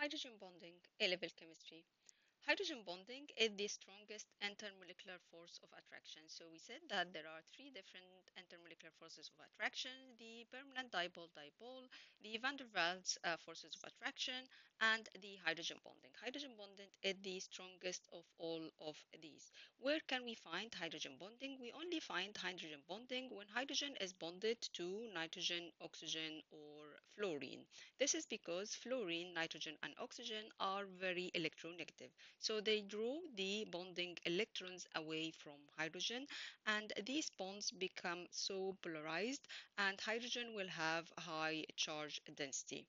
Hydrogen bonding, A-level chemistry. Hydrogen bonding is the strongest intermolecular force of attraction. So we said that there are three different intermolecular forces of attraction: the permanent dipole-dipole, the van der Waals forces of attraction, and the hydrogen bonding. Hydrogen bonding is the strongest of all of these. Where can we find hydrogen bonding? We only find hydrogen bonding when hydrogen is bonded to nitrogen, oxygen, or fluorine. This is because fluorine, nitrogen, and oxygen are very electronegative. So they draw the bonding electrons away from hydrogen, and these bonds become so polarized, and hydrogen will have high charge density.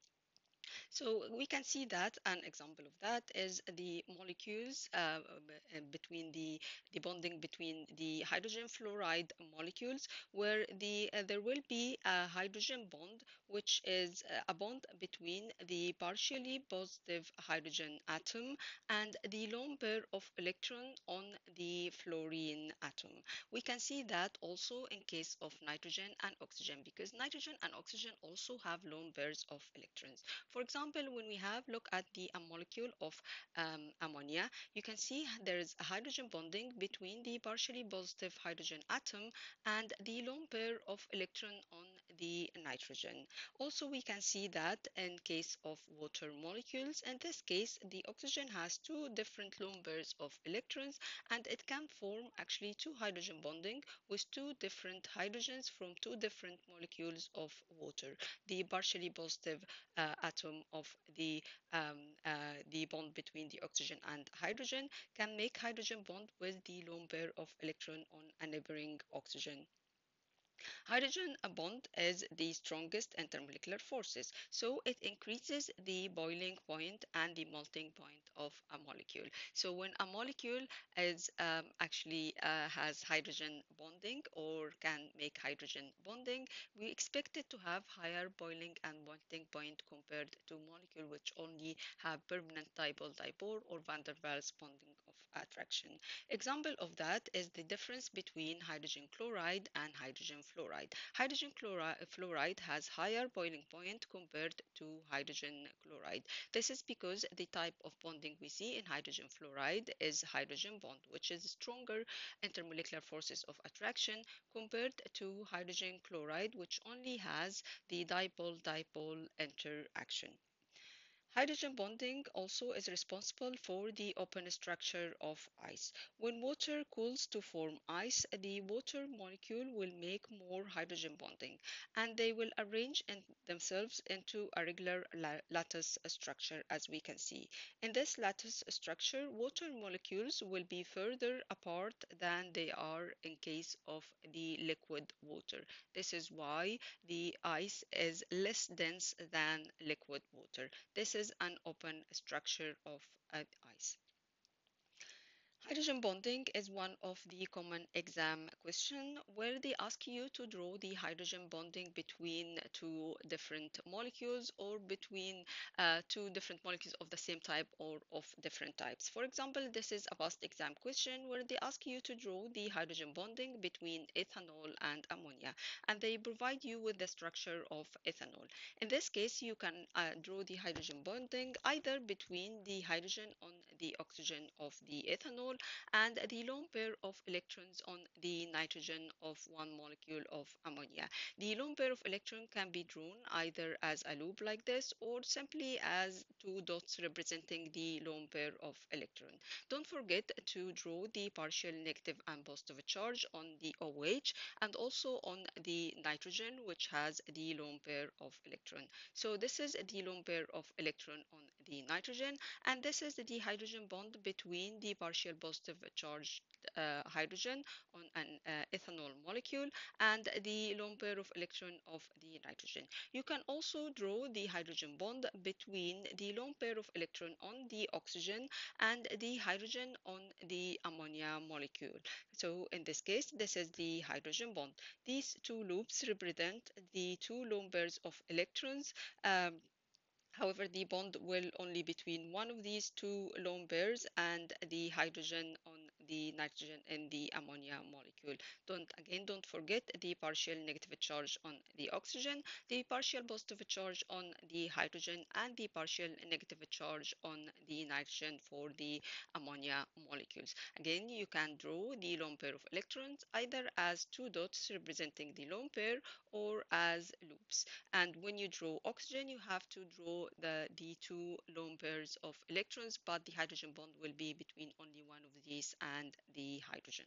So we can see that an example of that is the molecules between the bonding between the hydrogen fluoride molecules, where there will be a hydrogen bond, which is a bond between the partially positive hydrogen atom and the lone pair of electron on the fluorine atom. We can see that also in case of nitrogen and oxygen, because nitrogen and oxygen also have lone pairs of electrons. For example, when we have look at the molecule of ammonia, you can see there is a hydrogen bonding between the partially positive hydrogen atom and the lone pair of electron on the nitrogen. Also, we can see that in case of water molecules, in this case, the oxygen has two different lone pairs of electrons, and it can form actually two hydrogen bonding with two different hydrogens from two different molecules of water. The partially positive atom of the bond between the oxygen and hydrogen can make hydrogen bond with the lone pair of electron on a neighboring oxygen. Hydrogen bond is the strongest intermolecular forces, so it increases the boiling point and the melting point of a molecule. So when a molecule is actually has hydrogen bonding or can make hydrogen bonding, we expect it to have higher boiling and melting point compared to molecule which only have permanent dipole-dipole or van der Waals bonding of attraction. Example of that is the difference between hydrogen chloride and hydrogen fluoride. Hydrogen fluoride has higher boiling point compared to hydrogen chloride. This is because the type of bonding we see in hydrogen fluoride is hydrogen bond, which is stronger intermolecular forces of attraction compared to hydrogen chloride, which only has the dipole-dipole interaction. Hydrogen bonding also is responsible for the open structure of ice. When water cools to form ice, the water molecule will make more hydrogen bonding, and they will arrange themselves into a regular lattice structure, as we can see. In this lattice structure, water molecules will be further apart than they are in case of the liquid water. This is why the ice is less dense than liquid water. This is an open structure of ice. Hydrogen bonding is one of the common exam question where they ask you to draw the hydrogen bonding between two different molecules or between two different molecules of the same type or of different types. For example, this is a past exam question where they ask you to draw the hydrogen bonding between ethanol and ammonia, and they provide you with the structure of ethanol. In this case, you can draw the hydrogen bonding either between the hydrogen on the oxygen of the ethanol and the lone pair of electrons on the nitrogen of one molecule of ammonia. The lone pair of electron can be drawn either as a loop like this or simply as two dots representing the lone pair of electron. Don't forget to draw the partial negative and positive charge on the OH and also on the nitrogen, which has the lone pair of electron. So this is the lone pair of electron on the nitrogen, and this is the hydrogen bond between the partial positive charged hydrogen on an ethanol molecule and the lone pair of electron of the nitrogen. You can also draw the hydrogen bond between the lone pair of electron on the oxygen and the hydrogen on the ammonia molecule. So in this case, this is the hydrogen bond. These two loops represent the two lone pairs of electrons. However, the bond will only between one of these two lone pairs and the hydrogen on the nitrogen in the ammonia molecule. Don't forget the partial negative charge on the oxygen, the partial positive charge on the hydrogen, and the partial negative charge on the nitrogen for the ammonia molecules. Again, you can draw the lone pair of electrons either as two dots representing the lone pair or as loops. And when you draw oxygen, you have to draw the two lone pairs of electrons, but the hydrogen bond will be between only one of these and the hydrogen.